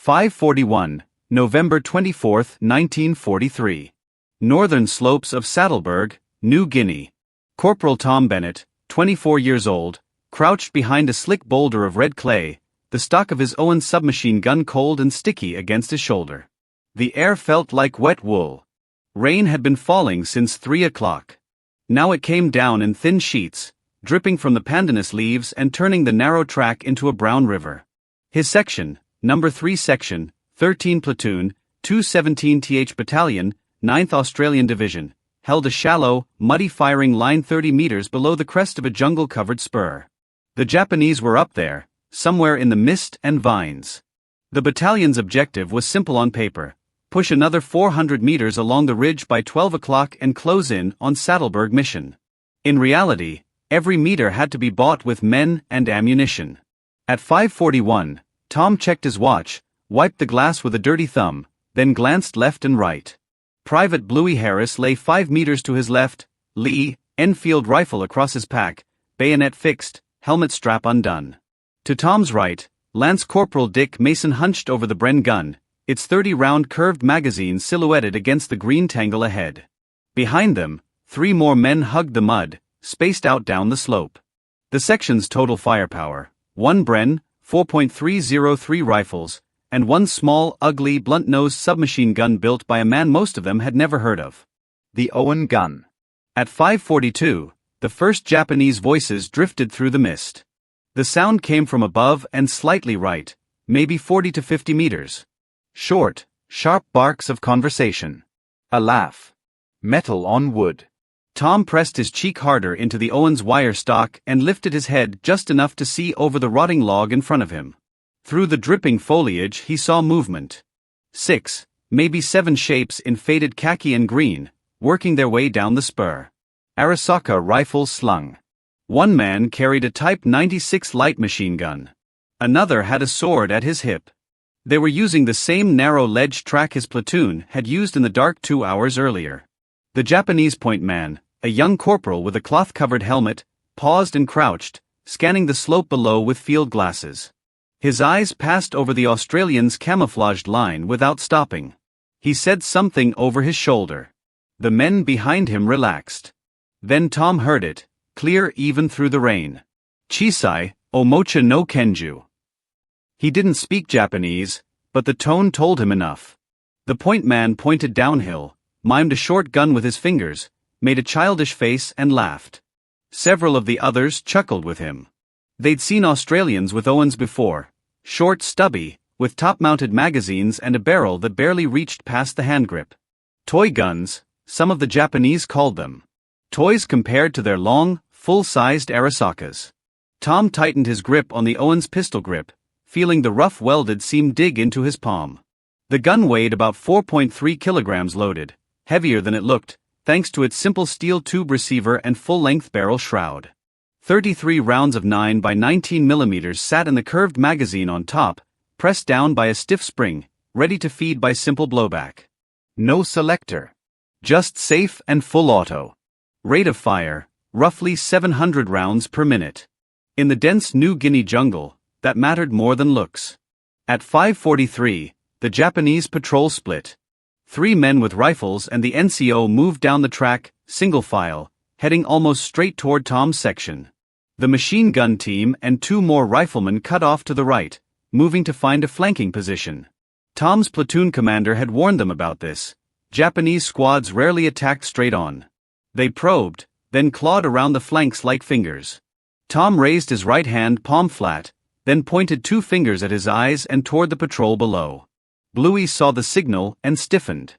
5:41, November 24, 1943. Northern slopes of Sattelberg, New Guinea. Corporal Tom Bennett, 24 years old, crouched behind a slick boulder of red clay, the stock of his Owen submachine gun cold and sticky against his shoulder. The air felt like wet wool. Rain had been falling since 3 o'clock. Now it came down in thin sheets, dripping from the pandanus leaves and turning the narrow track into a brown river. His section, Number 3 Section, 13 Platoon, 217th Battalion, 9th Australian Division, held a shallow, muddy firing line 30 meters below the crest of a jungle-covered spur. The Japanese were up there, somewhere in the mist and vines. The battalion's objective was simple on paper: push another 400 meters along the ridge by 12 o'clock and close in on Sattelberg mission. In reality, every meter had to be bought with men and ammunition. At 5:41, Tom checked his watch, wiped the glass with a dirty thumb, then glanced left and right. Private Bluey Harris lay 5 meters to his left, Lae, Enfield rifle across his pack, bayonet fixed, helmet strap undone. To Tom's right, Lance Corporal Dick Mason hunched over the Bren gun, its 30-round curved magazine silhouetted against the green tangle ahead. Behind them, 3 more men hugged the mud, spaced out down the slope. The section's total firepower: 1 Bren, 4.303 rifles, and 1 small, ugly, blunt-nosed submachine gun built by a man most of them had never heard of. The Owen gun. At 5:42, the first Japanese voices drifted through the mist. The sound came from above and slightly right, maybe 40 to 50 meters. Short, sharp barks of conversation. A laugh. Metal on wood. Tom pressed his cheek harder into the Owen's wire stock and lifted his head just enough to see over the rotting log in front of him. Through the dripping foliage he saw movement. 6, maybe 7 shapes in faded khaki and green, working their way down the spur. Arisaka rifles slung. 1 man carried a Type 96 light machine gun. Another had a sword at his hip. They were using the same narrow ledge track his platoon had used in the dark 2 hours earlier. The Japanese point man, a young corporal with a cloth-covered helmet, paused and crouched, scanning the slope below with field glasses. His eyes passed over the Australian's camouflaged line without stopping. He said something over his shoulder. The men behind him relaxed. Then Tom heard it, clear even through the rain. Chisai, omocha no kenju. He didn't speak Japanese, but the tone told him enough. The point man pointed downhill, mimed a short gun with his fingers, made a childish face and laughed. Several of the others chuckled with him. They'd seen Australians with Owens before, short, stubby, with top-mounted magazines and a barrel that barely reached past the handgrip. Toy guns, some of the Japanese called them. Toys compared to their long, full-sized Arisakas. Tom tightened his grip on the Owens pistol grip, feeling the rough welded seam dig into his palm. The gun weighed about 4.3 kilograms loaded, heavier than it looked, thanks to its simple steel tube receiver and full-length barrel shroud. 33 rounds of 9 by 19 millimeters sat in the curved magazine on top, pressed down by a stiff spring, ready to feed by simple blowback. No selector. Just safe and full auto. Rate of fire, roughly 700 rounds per minute. In the dense New Guinea jungle, that mattered more than looks. At 5:43, the Japanese patrol split. 3 men with rifles and the NCO moved down the track, single file, heading almost straight toward Tom's section. The machine gun team and 2 more riflemen cut off to the right, moving to find a flanking position. Tom's platoon commander had warned them about this. Japanese squads rarely attacked straight on. They probed, then clawed around the flanks like fingers. Tom raised his right hand palm flat, then pointed 2 fingers at his eyes and toward the patrol below. Bluey saw the signal and stiffened.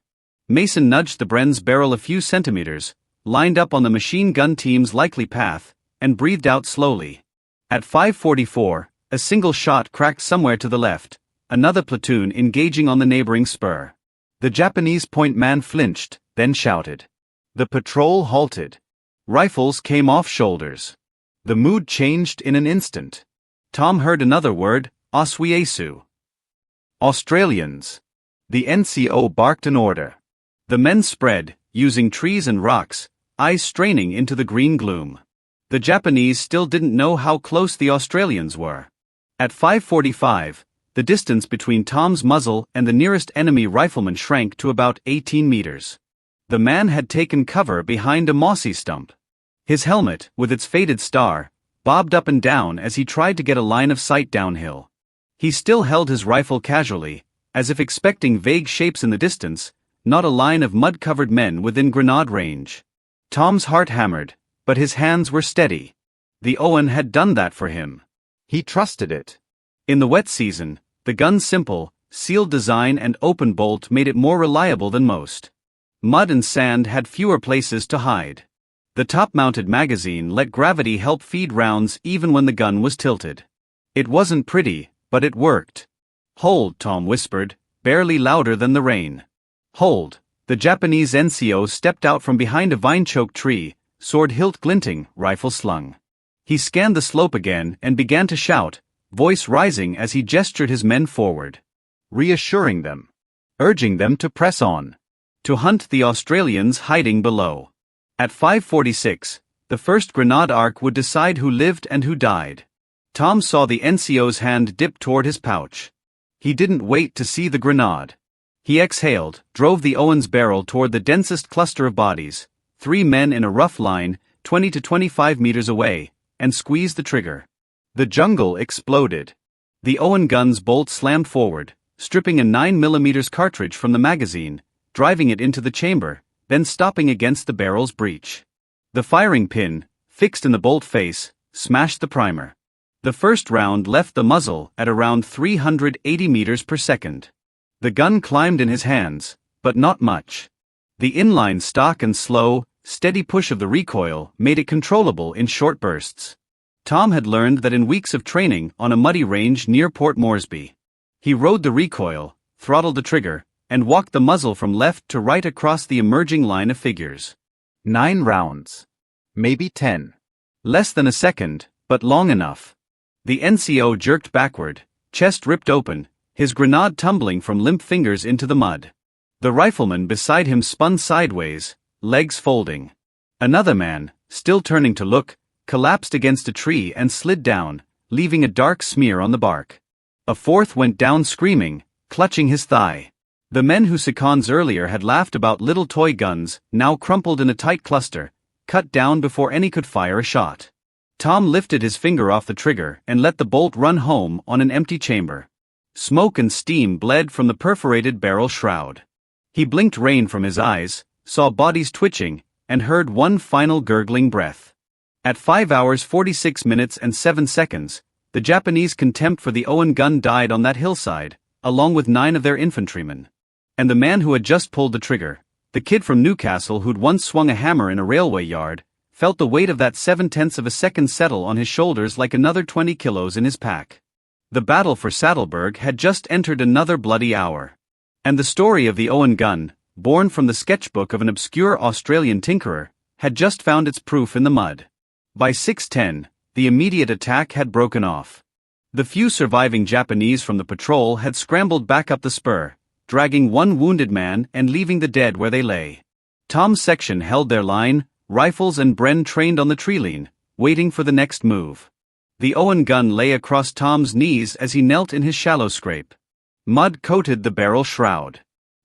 Mason nudged the Bren's barrel a few centimeters, lined up on the machine gun team's likely path, and breathed out slowly. At 5:44, a single shot cracked somewhere to the left, another platoon engaging on the neighboring spur. The Japanese point man flinched, then shouted. The patrol halted. Rifles came off shoulders. The mood changed in an instant. Tom heard another word, Oswiesu. Australians. The NCO barked an order. The men spread, using trees and rocks, eyes straining into the green gloom. The Japanese still didn't know how close the Australians were. At 5:45, the distance between Tom's muzzle and the nearest enemy rifleman shrank to about 18 meters. The man had taken cover behind a mossy stump. His helmet, with its faded star, bobbed up and down as he tried to get a line of sight downhill. He still held his rifle casually, as if expecting vague shapes in the distance, not a line of mud-covered men within grenade range. Tom's heart hammered, but his hands were steady. The Owen had done that for him. He trusted it. In the wet season, the gun's simple, sealed design and open bolt made it more reliable than most. Mud and sand had fewer places to hide. The top-mounted magazine let gravity help feed rounds even when the gun was tilted. It wasn't pretty, but it worked. "Hold," Tom whispered, barely louder than the rain. "Hold." The Japanese NCO stepped out from behind a vine-choked tree, sword hilt glinting, rifle slung. He scanned the slope again and began to shout, voice rising as he gestured his men forward. Reassuring them. Urging them to press on. To hunt the Australians hiding below. At 5:46, the first grenade arc would decide who lived and who died. Tom saw the NCO's hand dip toward his pouch. He didn't wait to see the grenade. He exhaled, drove the Owen's barrel toward the densest cluster of bodies, 3 men in a rough line, 20 to 25 meters away, and squeezed the trigger. The jungle exploded. The Owen gun's bolt slammed forward, stripping a 9mm cartridge from the magazine, driving it into the chamber, then stopping against the barrel's breech. The firing pin, fixed in the bolt face, smashed the primer. The first round left the muzzle at around 380 meters per second. The gun climbed in his hands, but not much. The inline stock and slow, steady push of the recoil made it controllable in short bursts. Tom had learned that in weeks of training on a muddy range near Port Moresby. He rode the recoil, throttled the trigger, and walked the muzzle from left to right across the emerging line of figures. 9 rounds. Maybe 10. Less than a second, but long enough. The NCO jerked backward, chest ripped open, his grenade tumbling from limp fingers into the mud. The rifleman beside him spun sideways, legs folding. Another man, still turning to look, collapsed against a tree and slid down, leaving a dark smear on the bark. A fourth went down screaming, clutching his thigh. The men who seconds earlier had laughed about little toy guns, now crumpled in a tight cluster, cut down before any could fire a shot. Tom lifted his finger off the trigger and let the bolt run home on an empty chamber. Smoke and steam bled from the perforated barrel shroud. He blinked rain from his eyes, saw bodies twitching, and heard one final gurgling breath. At 5 hours 46 minutes and 7 seconds, the Japanese contempt for the Owen gun died on that hillside, along with 9 of their infantrymen. And the man who had just pulled the trigger, the kid from Newcastle who'd once swung a hammer in a railway yard, felt the weight of that 0.7 of a second settle on his shoulders like another 20 kilos in his pack. The battle for Sattelberg had just entered another bloody hour. And the story of the Owen gun, born from the sketchbook of an obscure Australian tinkerer, had just found its proof in the mud. By 6:10, the immediate attack had broken off. The few surviving Japanese from the patrol had scrambled back up the spur, dragging one wounded man and leaving the dead where they lay. Tom's section held their line, rifles and Bren trained on the treeline, waiting for the next move. The Owen gun lay across Tom's knees as he knelt in his shallow scrape. Mud coated the barrel shroud.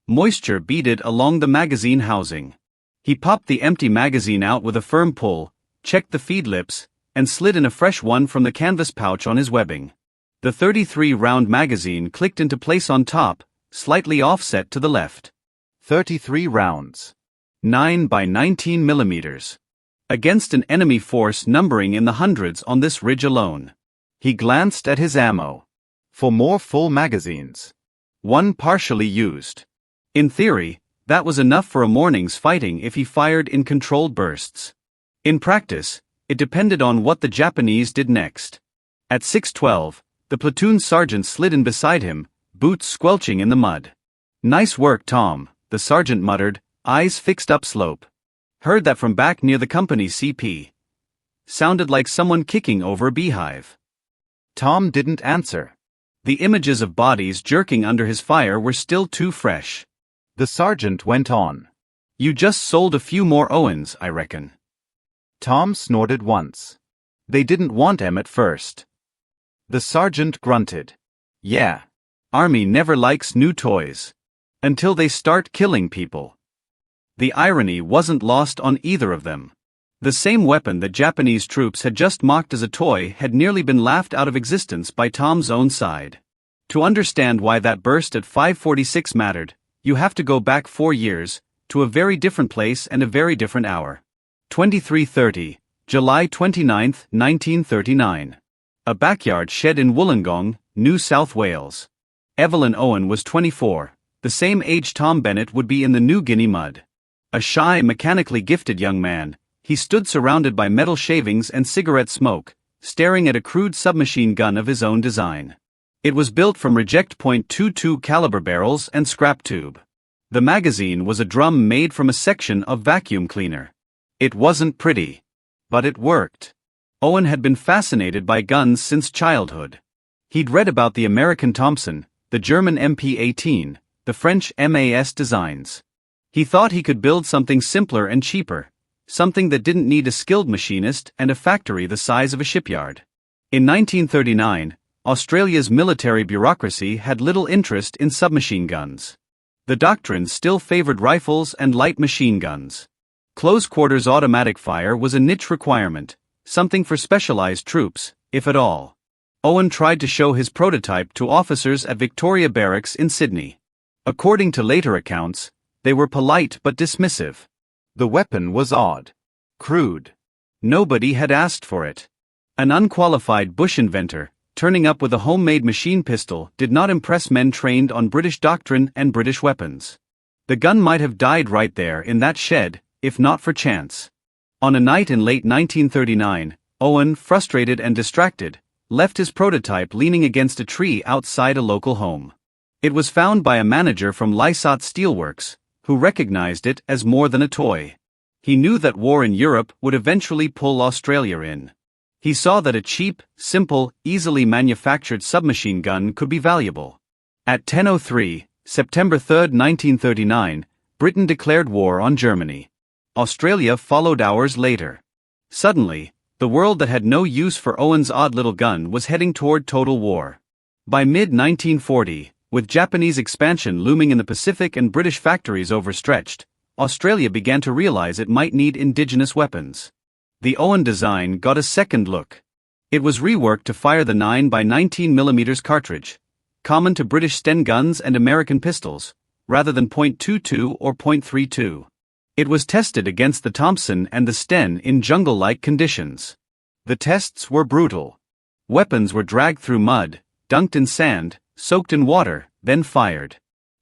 Moisture beaded along the magazine housing. He popped the empty magazine out with a firm pull, checked the feed lips, and slid in a fresh one from the canvas pouch on his webbing. The 33-round magazine clicked into place on top, slightly offset to the left. 33 rounds. 9 by 19 millimeters. Against an enemy force numbering in the hundreds on this ridge alone. He glanced at his ammo. 4 more full magazines. 1 partially used. In theory, that was enough for a morning's fighting if he fired in controlled bursts. In practice, it depended on what the Japanese did next. At 6:12, the platoon sergeant slid in beside him, boots squelching in the mud. "Nice work, Tom," the sergeant muttered, eyes fixed upslope. "Heard that from back near the company CP. Sounded like someone kicking over a beehive." Tom didn't answer. The images of bodies jerking under his fire were still too fresh. The sergeant went on. "You just sold a few more Owens, I reckon." Tom snorted once. "They didn't want 'em at first." The sergeant grunted. "Yeah, Army never likes new toys. Until they start killing people. The irony wasn't lost on either of them. The same weapon that Japanese troops had just mocked as a toy had nearly been laughed out of existence by Tom's own side. To understand why that burst at 5:46 mattered, you have to go back 4 years, to a very different place and a very different hour. 23:30, July 29, 1939. A backyard shed in Wollongong, New South Wales. Evelyn Owen was 24, the same age Tom Bennett would be in the New Guinea mud. A shy, mechanically gifted young man, he stood surrounded by metal shavings and cigarette smoke, staring at a crude submachine gun of his own design. It was built from reject .22 caliber barrels and scrap tube. The magazine was a drum made from a section of vacuum cleaner. It wasn't pretty. But it worked. Owen had been fascinated by guns since childhood. He'd read about the American Thompson, the German MP-18, the French MAS designs. He thought he could build something simpler and cheaper, something that didn't need a skilled machinist and a factory the size of a shipyard. In 1939, Australia's military bureaucracy had little interest in submachine guns. The doctrine still favored rifles and light machine guns. Close-quarters automatic fire was a niche requirement, something for specialized troops, if at all. Owen tried to show his prototype to officers at Victoria Barracks in Sydney. According to later accounts, they were polite but dismissive. The weapon was odd. Crude. Nobody had asked for it. An unqualified bush inventor, turning up with a homemade machine pistol, did not impress men trained on British doctrine and British weapons. The gun might have died right there in that shed, if not for chance. On a night in late 1939, Owen, frustrated and distracted, left his prototype leaning against a tree outside a local home. It was found by a manager from Lysot Steelworks, who recognized it as more than a toy. He knew that war in Europe would eventually pull Australia in. He saw that a cheap, simple, easily manufactured submachine gun could be valuable. At 10:03, September 3, 1939, Britain declared war on Germany. Australia followed hours later. Suddenly, the world that had no use for Owen's odd little gun was heading toward total war. By mid-1940, with Japanese expansion looming in the Pacific and British factories overstretched, Australia began to realize it might need indigenous weapons. The Owen design got a second look. It was reworked to fire the 9x19mm cartridge, common to British Sten guns and American pistols, rather than .22 or .32. It was tested against the Thompson and the Sten in jungle-like conditions. The tests were brutal. Weapons were dragged through mud, dunked in sand, soaked in water, then fired.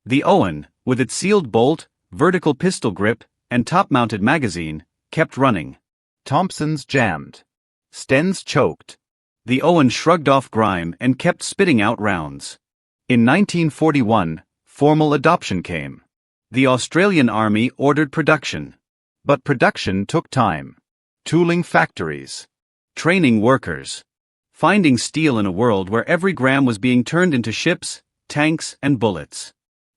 The Owen, with its sealed bolt, vertical pistol grip, and top-mounted magazine, kept running. Thompsons jammed. Stens choked. The Owen shrugged off grime and kept spitting out rounds. In 1941, formal adoption came. The Australian Army ordered production. But production took time. Tooling factories. Training workers. Finding steel in a world where every gram was being turned into ships, tanks, and bullets.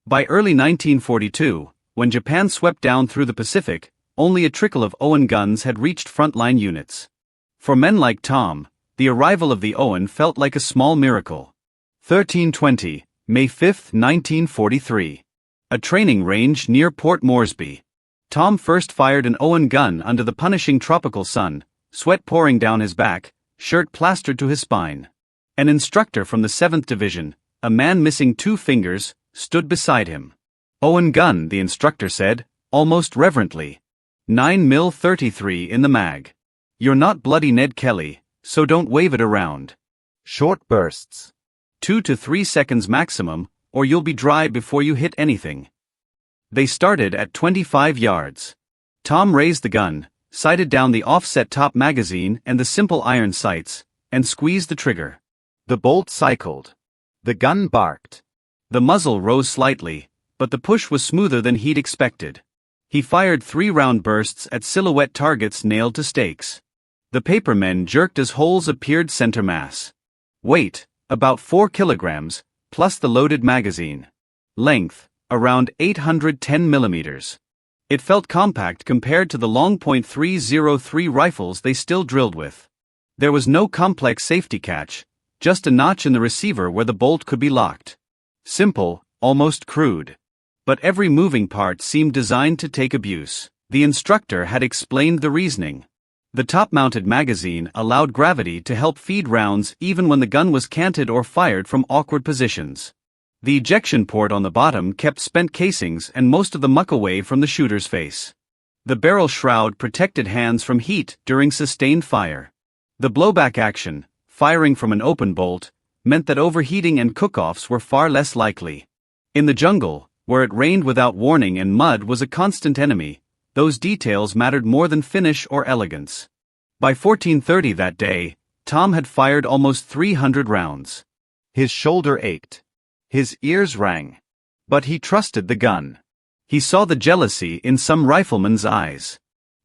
By early 1942, when Japan swept down through the Pacific, only a trickle of Owen guns had reached frontline units. For men like Tom, the arrival of the Owen felt like a small miracle. 1320, May 5, 1943. A training range near Port Moresby. Tom first fired an Owen gun under the punishing tropical sun, sweat pouring down his back, shirt plastered to his spine. An instructor from the 7th Division, a man missing 2 fingers, stood beside him. "Owen gun," the instructor said, almost reverently. 9mm 33 in the mag. "You're not bloody Ned Kelly, so don't wave it around. Short bursts. 2 to 3 seconds maximum, or you'll be dry before you hit anything." They started at 25 yards. Tom raised the gun, sighted down the offset top magazine and the simple iron sights, and squeezed the trigger. The bolt cycled. The gun barked. The muzzle rose slightly, but the push was smoother than he'd expected. He fired 3-round bursts at silhouette targets nailed to stakes. The paper men jerked as holes appeared center mass. Weight, about 4 kilograms, plus the loaded magazine. Length, around 810 millimeters. It felt compact compared to the long .303 rifles they still drilled with. There was no complex safety catch, just a notch in the receiver where the bolt could be locked. Simple, almost crude. But every moving part seemed designed to take abuse. The instructor had explained the reasoning. The top-mounted magazine allowed gravity to help feed rounds even when the gun was canted or fired from awkward positions. The ejection port on the bottom kept spent casings and most of the muck away from the shooter's face. The barrel shroud protected hands from heat during sustained fire. The blowback action, firing from an open bolt, meant that overheating and cook-offs were far less likely. In the jungle, where it rained without warning and mud was a constant enemy, those details mattered more than finish or elegance. By 14:30 that day, Tom had fired almost 300 rounds. His shoulder ached. His ears rang. But he trusted the gun. He saw the jealousy in some riflemen's eyes.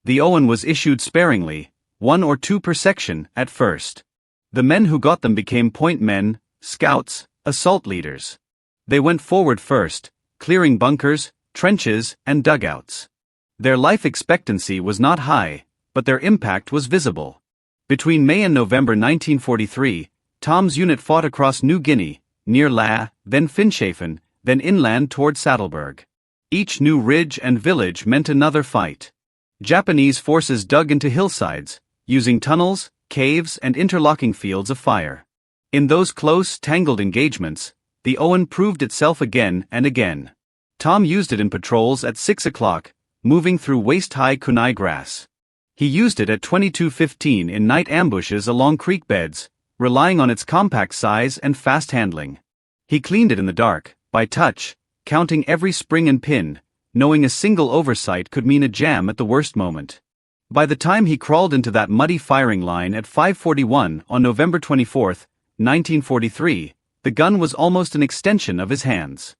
The Owen was issued sparingly, 1 or 2 per section at first. The men who got them became point men, scouts, assault leaders. They went forward first, clearing bunkers, trenches, and dugouts. Their life expectancy was not high, but their impact was visible. Between May and November 1943, Tom's unit fought across New Guinea, near Lae, then Finschhafen, then inland toward Sattelberg. Each new ridge and village meant another fight. Japanese forces dug into hillsides, using tunnels, caves, and interlocking fields of fire. In those close, tangled engagements, the Owen proved itself again and again. Tom used it in patrols at 6 o'clock, moving through waist-high kunai grass. He used it at 22:15 in night ambushes along creek beds, relying on its compact size and fast handling. He cleaned it in the dark, by touch, counting every spring and pin, knowing a single oversight could mean a jam at the worst moment. By the time he crawled into that muddy firing line at 5:41 on November 24, 1943, the gun was almost an extension of his hands.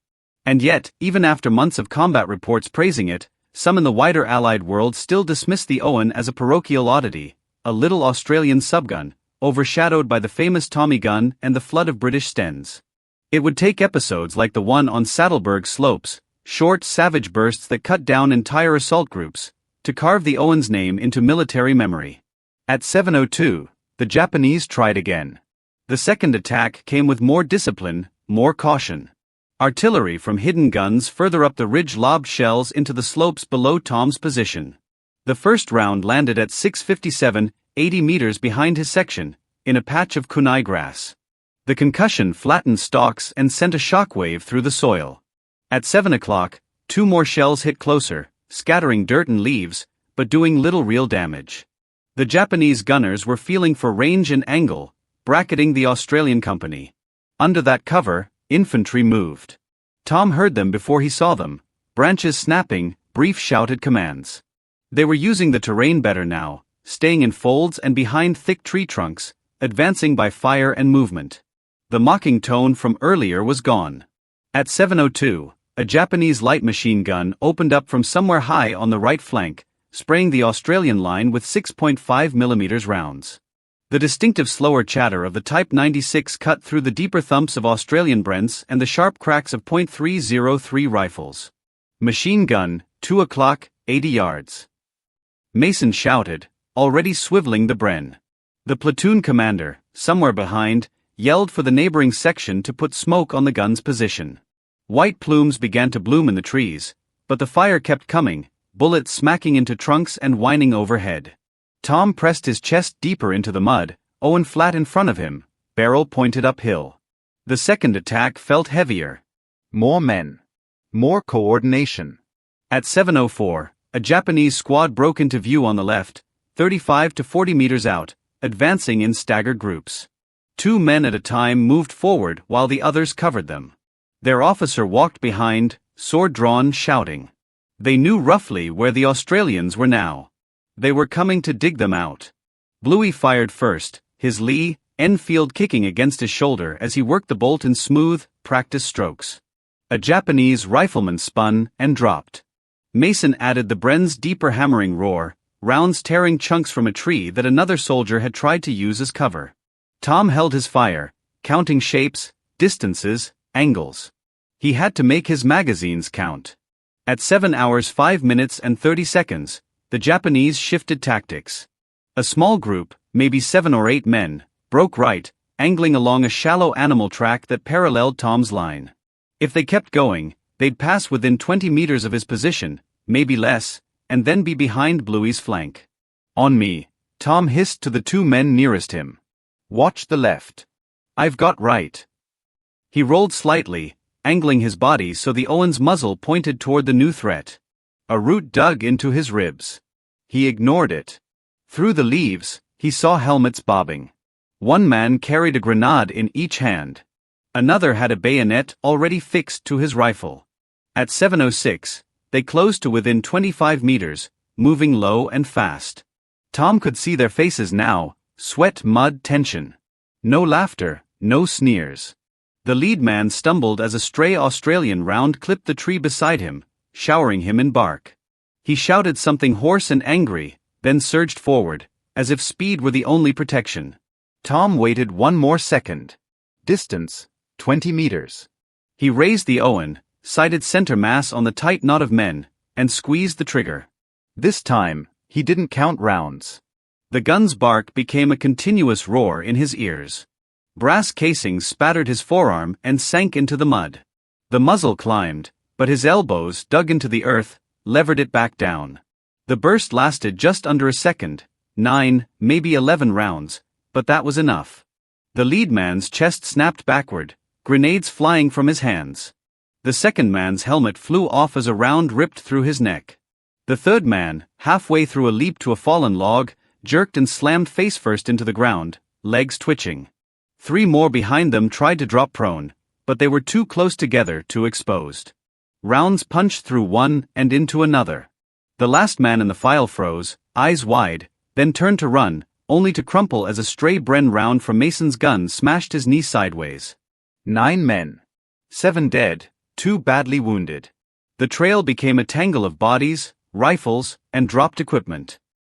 And yet, even after months of combat reports praising it, some in the wider Allied world still dismissed the Owen as a parochial oddity, a little Australian subgun, overshadowed by the famous Tommy gun and the flood of British Stens. It would take episodes like the one on Sattelberg slopes, short, savage bursts that cut down entire assault groups, to carve the Owen's name into military memory. At 7:02, the Japanese tried again. The second attack came with more discipline, more caution. Artillery from hidden guns further up the ridge lobbed shells into the slopes below Tom's position. The first round landed at 6:57, 80 meters behind his section, in a patch of kunai grass. The concussion flattened stalks and sent a shockwave through the soil. At 7 o'clock, 2 more shells hit closer, scattering dirt and leaves, but doing little real damage. The Japanese gunners were feeling for range and angle, bracketing the Australian company. Under that cover, infantry moved. Tom heard them before he saw them, branches snapping, brief shouted commands. They were using the terrain better now, staying in folds and behind thick tree trunks, advancing by fire and movement. The mocking tone from earlier was gone. At 7:02, a Japanese light machine gun opened up from somewhere high on the right flank, spraying the Australian line with 6.5 mm rounds. The distinctive slower chatter of the Type 96 cut through the deeper thumps of Australian Brents and the sharp cracks of .303 rifles. Machine gun, 2 o'clock, 80 yards. Mason shouted, already swiveling the Bren. The platoon commander, somewhere behind, yelled for the neighboring section to put smoke on the gun's position. White plumes began to bloom in the trees, but the fire kept coming, bullets smacking into trunks and whining overhead. Tom pressed his chest deeper into the mud, Owen flat in front of him, barrel pointed uphill. The second attack felt heavier. More men. More coordination. At 7:04, a Japanese squad broke into view on the left, 35 to 40 meters out, advancing in staggered groups. 2 men at a time moved forward while the others covered them. Their officer walked behind, sword drawn, shouting. They knew roughly where the Australians were now. They were coming to dig them out. Bluey fired first, his Lee Enfield kicking against his shoulder as he worked the bolt in smooth, practice strokes. A Japanese rifleman spun and dropped. Mason added the Bren's deeper hammering roar, rounds tearing chunks from a tree that another soldier had tried to use as cover. Tom held his fire, counting shapes, distances, angles. He had to make his magazines count. At 7 hours 5 minutes and 30 seconds, the Japanese shifted tactics. A small group, maybe 7 or 8 men, broke right, angling along a shallow animal track that paralleled Tom's line. If they kept going, they'd pass within 20 meters of his position, maybe less, and then be behind Bluey's flank. "On me," Tom hissed to the two men nearest him. "Watch the left." "I've got right." He rolled slightly, angling his body so the Owen's muzzle pointed toward the new threat. A root dug into his ribs. He ignored it. Through the leaves, he saw helmets bobbing. One man carried a grenade in each hand. Another had a bayonet already fixed to his rifle. At 7:06, they closed to within 25 meters, moving low and fast. Tom could see their faces now, sweat, mud, tension. No laughter, no sneers. The lead man stumbled as a stray Australian round clipped the tree beside him, showering him in bark. He shouted something hoarse and angry, then surged forward, as if speed were the only protection. Tom waited one more second. Distance, 20 meters. He raised the Owen, sighted center mass on the tight knot of men, and squeezed the trigger. This time, he didn't count rounds. The gun's bark became a continuous roar in his ears. Brass casings spattered his forearm and sank into the mud. The muzzle climbed, but his elbows dug into the earth, levered it back down. The burst lasted just under a second, 9, maybe 11 rounds, but that was enough. The lead man's chest snapped backward, grenades flying from his hands. The second man's helmet flew off as a round ripped through his neck. The third man, halfway through a leap to a fallen log, jerked and slammed face first into the ground, legs twitching. 3 more behind them tried to drop prone, but they were too close together, too exposed. Rounds punched through one and into another. The last man in the file froze, eyes wide, then turned to run, only to crumple as a stray Bren round from Mason's gun smashed his knee sideways. 9 men. 7 dead, 2 badly wounded. The trail became a tangle of bodies, rifles, and dropped equipment.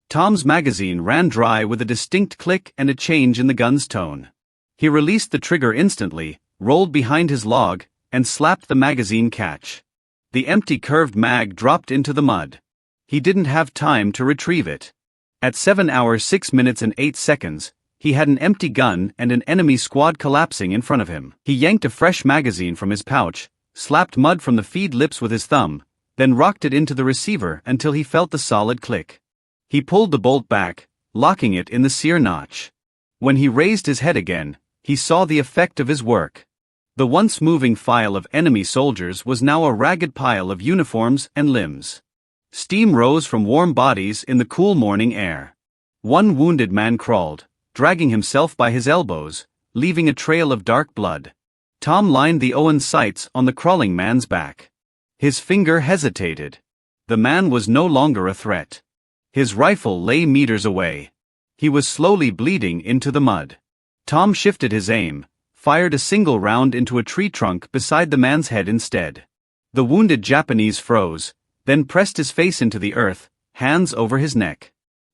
Tom's magazine ran dry with a distinct click and a change in the gun's tone. He released the trigger instantly, rolled behind his log, and slapped the magazine catch. The empty curved mag dropped into the mud. He didn't have time to retrieve it. At 7 hours 6 minutes and 8 seconds, he had an empty gun and an enemy squad collapsing in front of him. He yanked a fresh magazine from his pouch, slapped mud from the feed lips with his thumb, then rocked it into the receiver until he felt the solid click. He pulled the bolt back, locking it in the sear notch. When he raised his head again, he saw the effect of his work. The once moving file of enemy soldiers was now a ragged pile of uniforms and limbs. Steam rose from warm bodies in the cool morning air. One wounded man crawled, dragging himself by his elbows, leaving a trail of dark blood. Tom lined the Owen sights on the crawling man's back. His finger hesitated. The man was no longer a threat. His rifle lay meters away. He was slowly bleeding into the mud. Tom shifted his aim, fired a single round into a tree trunk beside the man's head instead. The wounded Japanese froze, then pressed his face into the earth, hands over his neck.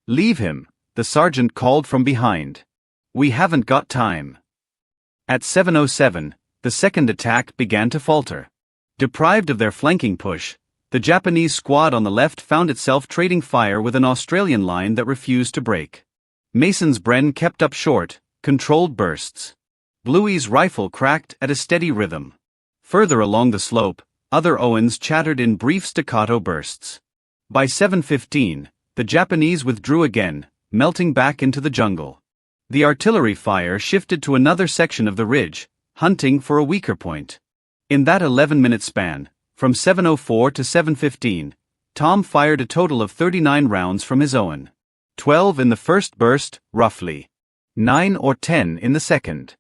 "Leave him," the sergeant called from behind. "We haven't got time." At 7:07, the second attack began to falter. Deprived of their flanking push, the Japanese squad on the left found itself trading fire with an Australian line that refused to break. Mason's Bren kept up short, controlled bursts. Bluey's rifle cracked at a steady rhythm. Further along the slope, other Owens chattered in brief staccato bursts. By 7:15, the Japanese withdrew again, melting back into the jungle. The artillery fire shifted to another section of the ridge, hunting for a weaker point. In that 11-minute span, from 7:04 to 7:15, Tom fired a total of 39 rounds from his Owen. 12 in the first burst, roughly. 9 or 10 in the second.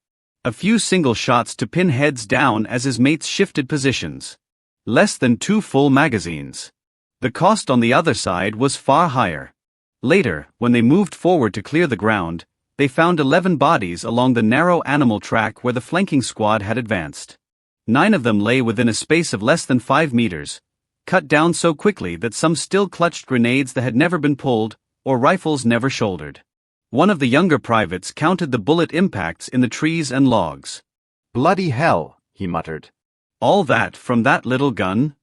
A few single shots to pin heads down as his mates shifted positions. Less than 2 full magazines. The cost on the other side was far higher. Later, when they moved forward to clear the ground, they found 11 bodies along the narrow animal track where the flanking squad had advanced. 9 of them lay within a space of less than 5 meters, cut down so quickly that some still clutched grenades that had never been pulled, or rifles never shouldered. One of the younger privates counted the bullet impacts in the trees and logs. "Bloody hell," he muttered. "All that from that little gun?"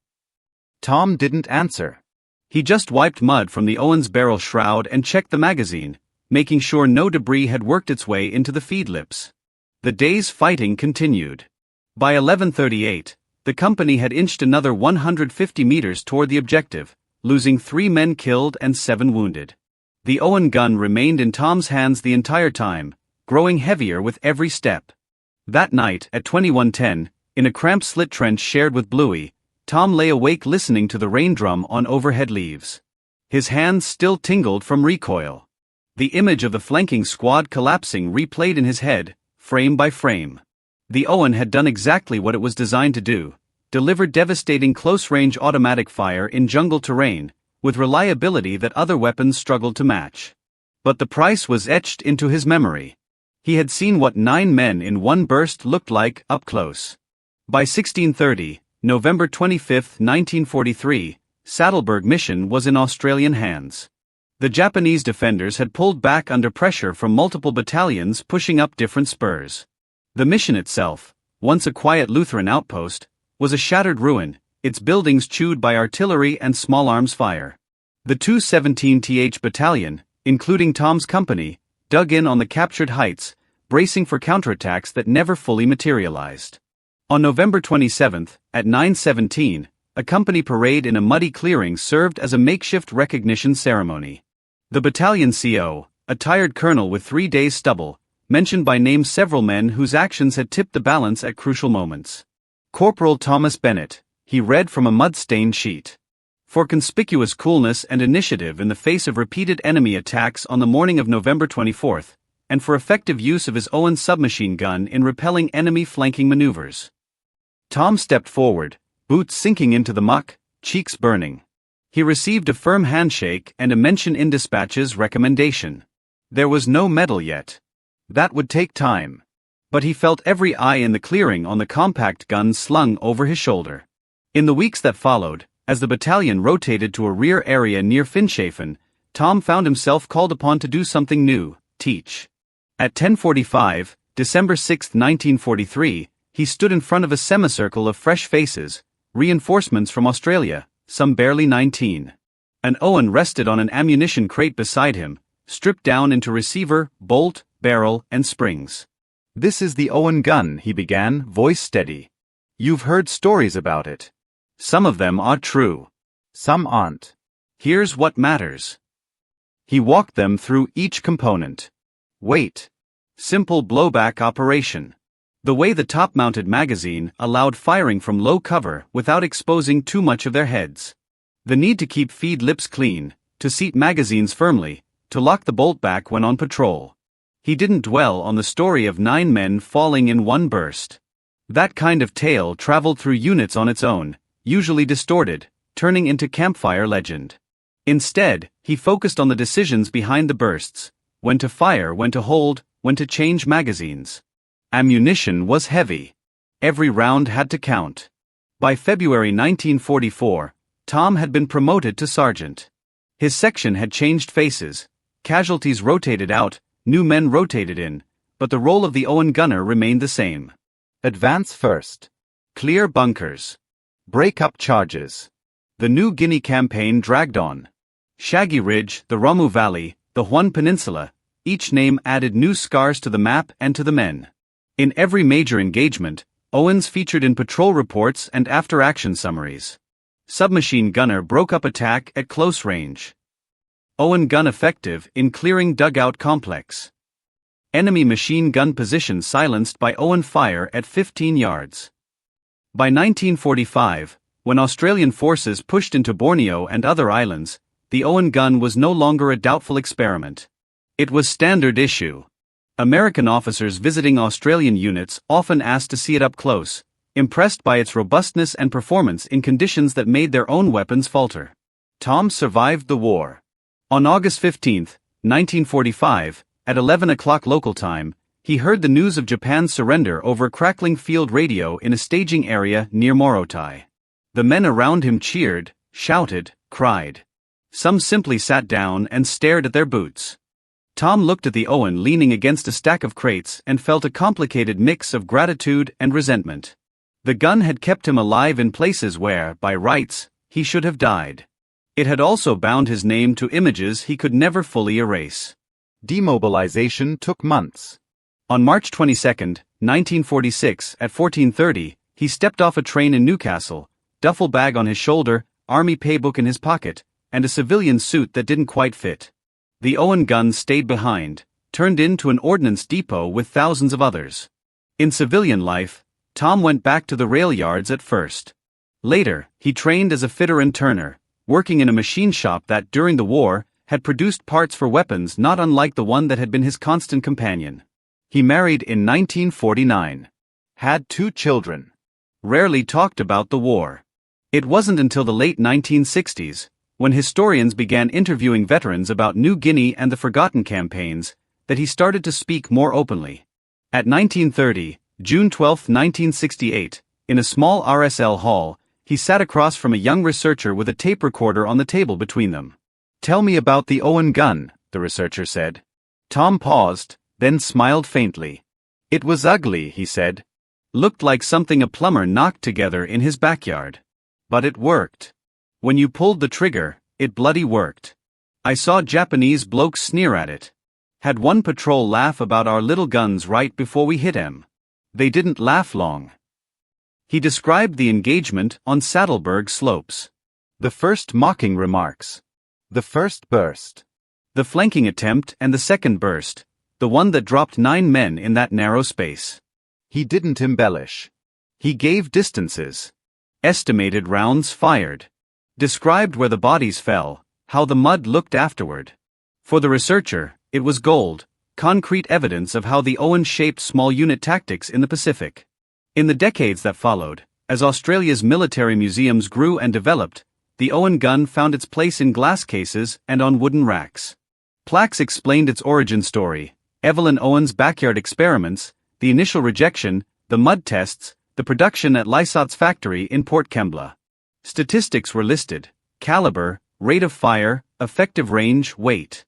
Tom didn't answer. He just wiped mud from the Owen's barrel shroud and checked the magazine, making sure no debris had worked its way into the feed lips. The day's fighting continued. By 11:38, the company had inched another 150 meters toward the objective, losing 3 men killed and 7 wounded. The Owen gun remained in Tom's hands the entire time, growing heavier with every step. That night, at 21:10, in a cramped slit trench shared with Bluey, Tom lay awake listening to the rain drum on overhead leaves. His hands still tingled from recoil. The image of the flanking squad collapsing replayed in his head, frame by frame. The Owen had done exactly what it was designed to do, delivered devastating close-range automatic fire in jungle terrain, with reliability that other weapons struggled to match. But the price was etched into his memory. He had seen what 9 men in one burst looked like up close. By 1630, November 25, 1943, Sattelberg mission was in Australian hands. The Japanese defenders had pulled back under pressure from multiple battalions pushing up different spurs. The mission itself, once a quiet Lutheran outpost, was a shattered ruin, its buildings chewed by artillery and small arms fire. The 217th Battalion, including Tom's company, dug in on the captured heights, bracing for counterattacks that never fully materialized. On November 27, at 9:17, a company parade in a muddy clearing served as a makeshift recognition ceremony. The battalion CO, a tired colonel with 3 days' stubble, mentioned by name several men whose actions had tipped the balance at crucial moments. Corporal Tom Bennett, he read from a mud-stained sheet. For conspicuous coolness and initiative in the face of repeated enemy attacks on the morning of November 24, and for effective use of his Owen submachine gun in repelling enemy flanking maneuvers. Tom stepped forward, boots sinking into the muck, cheeks burning. He received a firm handshake and a mention in dispatch's recommendation. There was no medal yet. That would take time. But he felt every eye in the clearing on the compact gun slung over his shoulder. In the weeks that followed, as the battalion rotated to a rear area near Finschhafen, Tom found himself called upon to do something new, teach. At 10:45, December 6, 1943, he stood in front of a semicircle of fresh faces, reinforcements from Australia, some barely 19. An Owen rested on an ammunition crate beside him, stripped down into receiver, bolt, barrel, and springs. "This is the Owen gun," he began, voice steady. "You've heard stories about it. Some of them are true. Some aren't. Here's what matters." He walked them through each component. Weight. Simple blowback operation. The way the top-mounted magazine allowed firing from low cover without exposing too much of their heads. The need to keep feed lips clean, to seat magazines firmly, to lock the bolt back when on patrol. He didn't dwell on the story of 9 men falling in one burst. That kind of tale traveled through units on its own, usually distorted, turning into campfire legend. Instead, he focused on the decisions behind the bursts: when to fire, when to hold, when to change magazines. Ammunition was heavy. Every round had to count. By February 1944, Tom had been promoted to sergeant. His section had changed faces, casualties rotated out, new men rotated in, but the role of the Owen gunner remained the same. Advance first. Clear bunkers. Break up charges. The New Guinea campaign dragged on. Shaggy Ridge, the Ramu Valley, the Huon Peninsula, each name added new scars to the map and to the men. In every major engagement, Owens featured in patrol reports and after-action summaries. Submachine gunner broke up attack at close range. Owen gun effective in clearing dugout complex. Enemy machine gun position silenced by Owen fire at 15 yards. By 1945, when Australian forces pushed into Borneo and other islands, the Owen gun was no longer a doubtful experiment. It was standard issue. American officers visiting Australian units often asked to see it up close, impressed by its robustness and performance in conditions that made their own weapons falter. Tom survived the war. On August 15, 1945, at 11 o'clock local time, he heard the news of Japan's surrender over a crackling field radio in a staging area near Morotai. The men around him cheered, shouted, cried. Some simply sat down and stared at their boots. Tom looked at the Owen leaning against a stack of crates and felt a complicated mix of gratitude and resentment. The gun had kept him alive in places where, by rights, he should have died. It had also bound his name to images he could never fully erase. Demobilization took months. On March 22, 1946, at 14:30, He stepped off a train in Newcastle, duffel bag on his shoulder, army paybook in his pocket, and a civilian suit that didn't quite fit. The Owen gun stayed behind, turned into an ordnance depot with thousands of others. In civilian life, Tom went back to the rail yards at first. Later, he trained as a fitter and turner, working in a machine shop that, during the war, had produced parts for weapons not unlike the one that had been his constant companion. He married in 1949. Had 2 children. Rarely talked about the war. It wasn't until the late 1960s, when historians began interviewing veterans about New Guinea and the Forgotten campaigns, that he started to speak more openly. At 1930, June 12, 1968, in a small RSL hall, he sat across from a young researcher with a tape recorder on the table between them. "Tell me about the Owen gun," the researcher said. Tom paused, then smiled faintly. "It was ugly," he said. "Looked like something a plumber knocked together in his backyard. But it worked. When you pulled the trigger, it bloody worked. I saw Japanese blokes sneer at it. Had one patrol laugh about our little guns right before we hit 'em. They didn't laugh long." He described the engagement on Sattelberg slopes. The first mocking remarks. The first burst. The flanking attempt and the second burst, the one that dropped 9 men in that narrow space. He didn't embellish. He gave distances. Estimated rounds fired. Described where the bodies fell, how the mud looked afterward. For the researcher, it was gold, concrete evidence of how the Owen shaped small unit tactics in the Pacific. In the decades that followed, as Australia's military museums grew and developed, the Owen gun found its place in glass cases and on wooden racks. Plaques explained its origin story: Evelyn Owen's backyard experiments, the initial rejection, the mud tests, the production at Lysot's factory in Port Moresby. Statistics were listed: caliber, rate of fire, effective range, weight.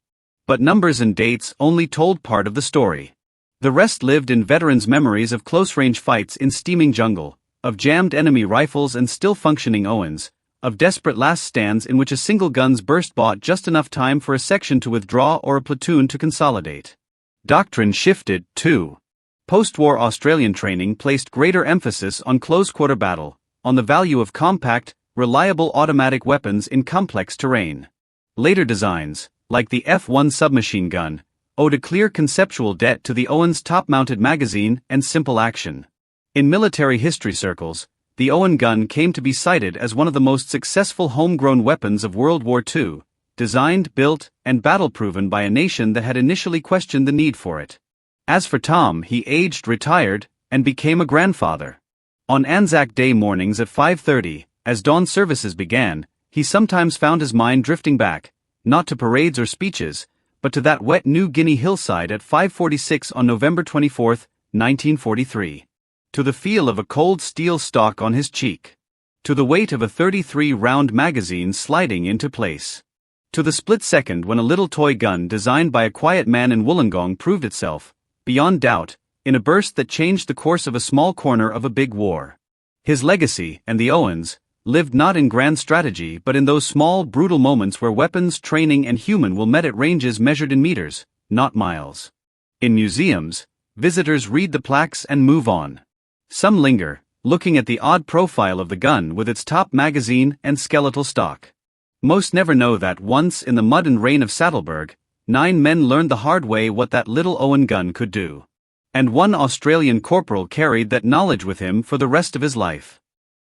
But numbers and dates only told part of the story. The rest lived in veterans' memories of close-range fights in steaming jungle, of jammed enemy rifles and still-functioning Owens, of desperate last stands in which a single gun's burst bought just enough time for a section to withdraw or a platoon to consolidate. Doctrine shifted, too. Post-war Australian training placed greater emphasis on close-quarter battle, on the value of compact, reliable automatic weapons in complex terrain. Later designs, like the F-1 submachine gun, owed a clear conceptual debt to the Owen's top-mounted magazine and simple action. In military history circles, the Owen gun came to be cited as one of the most successful homegrown weapons of World War II, designed, built, and battle-proven by a nation that had initially questioned the need for it. As for Tom, he aged, retired, and became a grandfather. On Anzac Day mornings at 5:30, as dawn services began, he sometimes found his mind drifting back, not to parades or speeches, but to that wet New Guinea hillside at 5:46 on November 24, 1943. To the feel of a cold steel stock on his cheek. To the weight of a 33-round magazine sliding into place. To the split second when a little toy gun designed by a quiet man in Wollongong proved itself, beyond doubt, in a burst that changed the course of a small corner of a big war. His legacy, and the Owens, lived not in grand strategy but in those small, brutal moments where weapons, training and human will met at ranges measured in meters, not miles. In museums, visitors read the plaques and move on. Some linger, looking at the odd profile of the gun with its top magazine and skeletal stock. Most never know that once in the mud and rain of Sattelberg, 9 men learned the hard way what that little Owen gun could do. And one Australian corporal carried that knowledge with him for the rest of his life.